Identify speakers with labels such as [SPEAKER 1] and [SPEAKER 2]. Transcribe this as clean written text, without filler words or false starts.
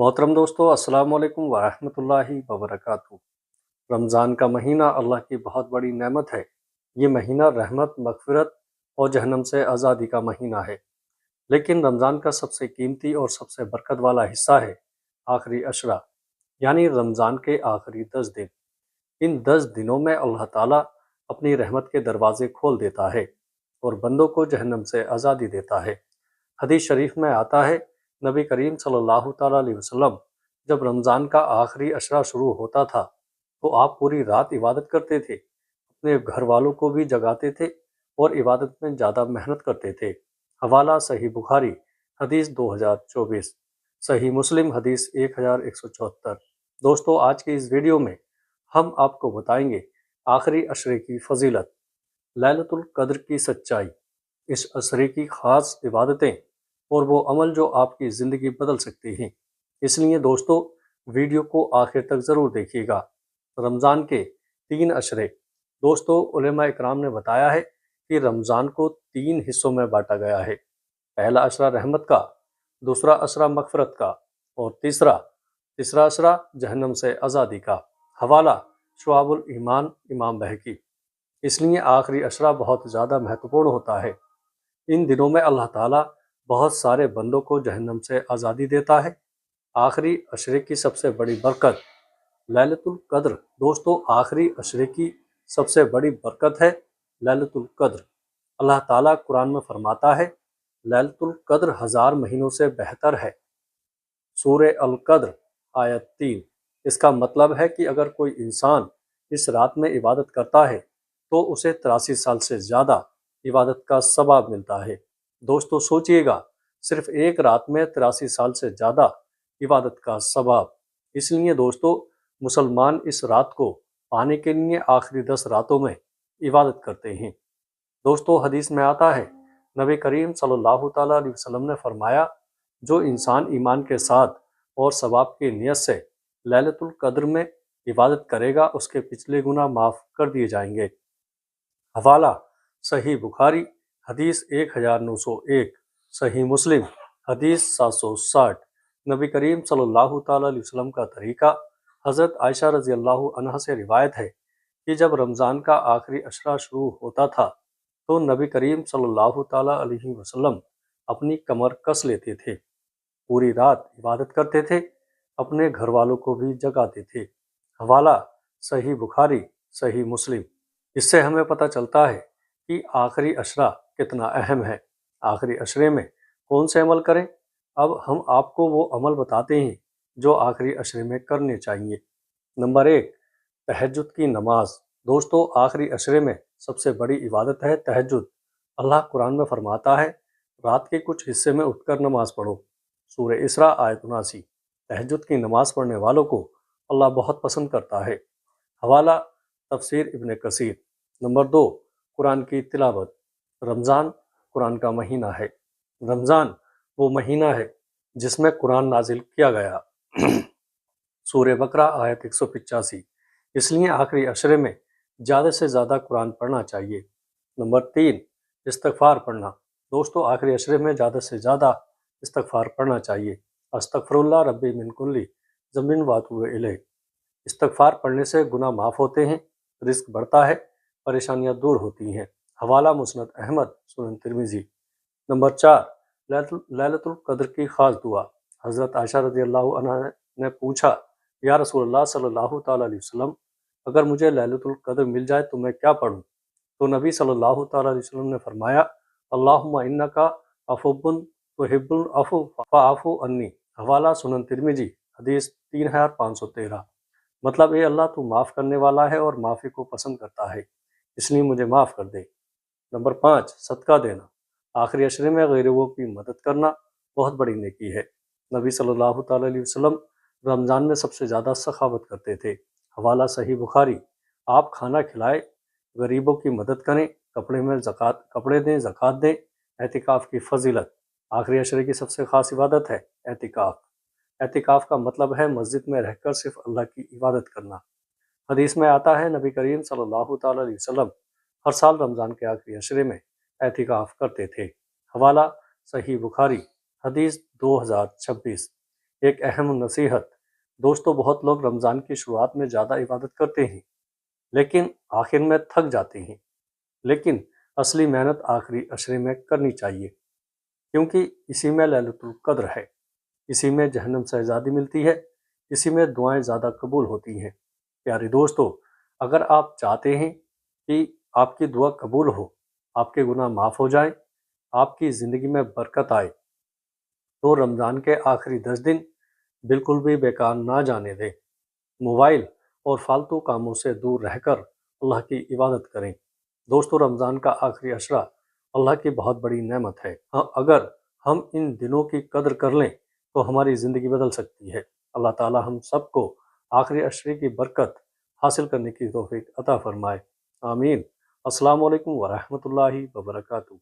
[SPEAKER 1] मोहतरम दोस्तों, अस्सलाम वालेकुम वरहमतुल्लाहि वबरकातुहू। रमज़ान का महीना अल्लाह की बहुत बड़ी नेमत है। ये महीना रहमत, मग़फ़िरत और जहन्नम से आज़ादी का महीना है। लेकिन रमज़ान का सबसे कीमती और सबसे बरकत वाला हिस्सा है आखिरी अशरा, यानी रमज़ान के आखिरी 10 दिन। इन 10 दिनों में अल्लाह ताला अपनी रहमत के दरवाज़े खोल देता है और बंदों को जहन्नम से आज़ादी देता है। हदीस शरीफ में आता है, नबी करीम सल्लल्लाहु ताला अलैहि वसल्लम जब रमज़ान का आखिरी अशरा शुरू होता था तो आप पूरी रात इबादत करते थे, अपने घर वालों को भी जगाते थे और इबादत में ज़्यादा मेहनत करते थे। हवाला सही बुखारी हदीस 2024, सही मुस्लिम हदीस 1174। दोस्तों, आज की इस वीडियो में हम आपको बताएंगे आखिरी अशरे की फजीलत, लैलतुल कद्र की सच्चाई, इस असरे की ख़ास इबादतें और वो अमल जो आपकी ज़िंदगी बदल सकते हैं। इसलिए दोस्तों, वीडियो को आखिर तक ज़रूर देखिएगा। रमज़ान के 3 अशरे। दोस्तों, उलेमा इकराम ने बताया है कि रमज़ान को 3 हिस्सों में बांटा गया है। पहला अशरा रहमत का, दूसरा अशरा मग़फ़िरत का और तीसरा अशरा जहन्नम से आज़ादी का। हवाला शुआबुल ईमान, इमाम बहकी। इसलिए आखिरी अशरा बहुत ज़्यादा महत्वपूर्ण होता है। इन दिनों में अल्लाह ताला बहुत सारे बंदों को जहन्नम से आज़ादी देता है। आखिरी अशरे की सबसे बड़ी बरकत लैलतुल कद्र। दोस्तों, आखिरी अशरे की सबसे बड़ी बरकत है लैलतुल कद्र। अल्लाह ताला कुरान में फरमाता है, लैलतुल कद्र 1000 महीनों से बेहतर है। सूरे अल कद्र आयत 3। इसका मतलब है कि अगर कोई इंसान इस रात में इबादत करता है तो उसे 83 साल से ज़्यादा इबादत का सवाब मिलता है। दोस्तों सोचिएगा, सिर्फ एक रात में 83 साल से ज़्यादा इबादत का सवाब। इसलिए दोस्तों, मुसलमान इस रात को पाने के लिए आखिरी 10 रातों में इबादत करते हैं। दोस्तों, हदीस में आता है, नबी करीम सल्लल्लाहु ताला अलैहि वसल्लम ने फरमाया, जो इंसान ईमान के साथ और सवाब की नियत से लैलतुल कद्र में इबादत करेगा उसके पिछले गुनाह माफ़ कर दिए जाएंगे। हवाला सही बुखारी हदीस 1901, सही मुस्लिम हदीस 760। नबी करीम सल्लल्लाहु ताला अलैहि वसल्लम का तरीका, हज़रत आयशा रज़ी अल्लाह अन्हा से रिवायत है कि जब रमज़ान का आखिरी अशरा शुरू होता था तो नबी करीम सल्लल्लाहु ताला अलैहि वसल्लम अपनी कमर कस लेते थे, पूरी रात इबादत करते थे, अपने घर वालों को भी जगाते थे। हवाला सही बुखारी, सही मुस्लिम। इससे हमें पता चलता है कि आखिरी अशरा कितना अहम है। आखिरी अशरे में कौन से अमल करें? अब हम आपको वो अमल बताते हैं जो आखिरी अशरे में करने चाहिए। नंबर 1, तहज्जुद की नमाज। दोस्तों, आखिरी अशरे में सबसे बड़ी इबादत है तहज्जुद। अल्लाह कुरान में फरमाता है, रात के कुछ हिस्से में उठकर नमाज पढ़ो। सूरह इसरा आयत 79। तहज्जुद की नमाज पढ़ने वालों को अल्लाह बहुत पसंद करता है। हवाला तफसीर इब्न कसीर। नंबर 2, कुरान की तिलावत। रमज़ान कुरान का महीना है। रमज़ान वो महीना है जिसमें कुरान नाजिल किया गया। सूरह बकरा आयत 185। इसलिए आखिरी अशरे में ज़्यादा से ज़्यादा कुरान पढ़ना चाहिए। नंबर 3, इस्तगफार पढ़ना। दोस्तों, आखिरी अशरे में ज़्यादा से ज़्यादा इस्तगफार पढ़ना चाहिए। अस्तगफिरुल्लाह रब्बी मिन कुल्ली ज़म्बिन व अतूबु इलैह। इस्तगफार पढ़ने से गुनाह माफ़ होते हैं, रिस्क बढ़ता है, परेशानियां दूर होती हैं। हवाला मुस्नद अहमद, सुनन तिरमिज़ी। नंबर 4, लैलतुल कद्र की खास दुआ। हज़रत आयशा रज़ी अल्लाह अन्हा ने पूछा, या रसूलल्लाह सल्लल्लाहु ताला अलैहि वसल्लम, अगर मुझे लैलतुल कद्र मिल जाए तो मैं क्या पढूं? तो नबी सल्लल्लाहु ताला अलैहि वसल्लम ने फरमाया, अल्लाहुम्मा इन्नका अफ़ुव्वुन तुहिब्बुल अफ़्व फ़अफ़ु अन्नी। हवाला सुनन तिरमिज़ी हदीस 3513। मतलब, ए अल्लाह, तू माफ़ करने वाला है और माफ़ी को पसंद करता है, इसलिए मुझे माफ़ कर दे। नंबर 5, सदका देना। आखिरी अशरे में गरीबों की मदद करना बहुत बड़ी नेकी है। नबी सल्लल्लाहु ताला अलैहि वसल्लम रमज़ान में सबसे ज़्यादा सखावत करते थे। हवाला सही बुखारी। आप खाना खिलाएं, गरीबों की मदद करें, कपड़े दें, ज़कात दें। एतिकाफ़ की फजीलत। आखिरी अशरे की सबसे ख़ास इबादत है एतिकाफ़। एतिकाफ़ का मतलब है मस्जिद में रहकर सिर्फ अल्लाह की इबादत करना। हदीस में आता है, नबी करीम सल्लल्लाहु ताला अलैहि वसल्लम हर साल रमज़ान के आखिरी अशरे में एतिकाफ़ करते थे। हवाला सही बुखारी हदीस 2026। ایک اہم نصیحت دوستو، بہت لوگ رمضان کی شروعات میں زیادہ عبادت کرتے ہیں لیکن آخر میں تھک جاتے ہیں، لیکن اصلی محنت آخری عشرے میں کرنی چاہیے، کیونکہ اسی میں ليلۃ القدر ہے، اسی میں جہنم سے آزادی ملتی ہے، اسی میں دعائیں زیادہ قبول ہوتی ہیں۔ پیارے دوستو، اگر آپ چاہتے ہیں کہ آپ کی دعا قبول ہو، آپ کے گناہ معاف ہو جائیں، آپ کی زندگی میں برکت آئے، تو رمضان کے آخری 10 دن بالکل بھی بیکار نہ جانے دیں۔ موبائل اور فالتو کاموں سے دور رہ کر اللہ کی عبادت کریں۔ دوستو، رمضان کا آخری عشرہ اللہ کی بہت بڑی نعمت ہے۔ اگر ہم ان دنوں کی قدر کر لیں تو ہماری زندگی بدل سکتی ہے۔ اللہ تعالی ہم سب کو آخری عشرے کی برکت حاصل کرنے کی توفیق عطا فرمائے۔ آمین۔ السلام علیکم ورحمۃ اللہ وبرکاتہ۔